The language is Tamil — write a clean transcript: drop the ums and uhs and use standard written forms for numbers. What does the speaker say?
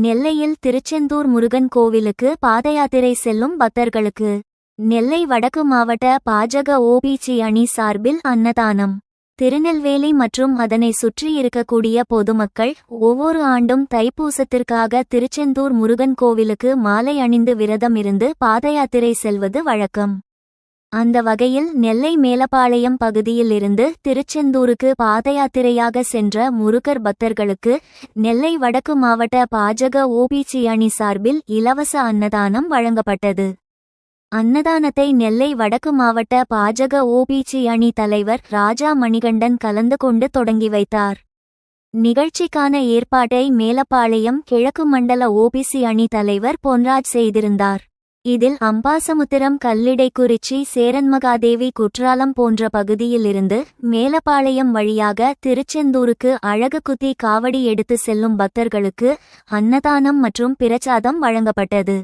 நெல்லையில் திருச்செந்தூர் முருகன் கோவிலுக்கு பாதயாத்திரை செல்லும் பக்தர்களுக்கு நெல்லை வடக்கு மாவட்ட பாஜக ஓபிசி அணி சார்பில் அன்னதானம். திருநெல்வேலி மற்றும் அதனை சுற்றி இருக்கக்கூடிய பொதுமக்கள் ஒவ்வொரு ஆண்டும் தைப்பூசத்திற்காக திருச்செந்தூர் முருகன் கோவிலுக்கு மாலை அணிந்து விரதம் இருந்து பாதயாத்திரை செல்வது வழக்கம். அந்த வகையில் நெல்லை மேலப்பாளையம் பகுதியில் இருந்து திருச்செந்தூருக்கு பாதயாத்திரையாக சென்ற முருகர் பக்தர்களுக்கு நெல்லை வடக்கு மாவட்ட பாஜக ஓபிசி அணி சார்பில் இலவச அன்னதானம் வழங்கப்பட்டது. அன்னதானத்தை நெல்லை வடக்கு மாவட்ட பாஜக ஓபிசி அணி தலைவர் ராஜா மணிகண்டன் கலந்து கொண்டு தொடங்கி வைத்தார். நிகழ்ச்சிக்கான ஏற்பாட்டை மேலப்பாளையம் கிழக்கு மண்டல ஓபிசி அணி தலைவர் பொன்ராஜ் செய்திருந்தார். இதில் அம்பாசமுத்திரம், கல்லிடைக்குறிச்சி, சேரன்மகாதேவி, குற்றாலம் போன்ற பகுதியிலிருந்து மேலப்பாளையம் வழியாக திருச்செந்தூருக்கு அழகு குத்தி காவடி எடுத்து செல்லும் பக்தர்களுக்கு அன்னதானம் மற்றும் பிரசாதம் வழங்கப்பட்டது.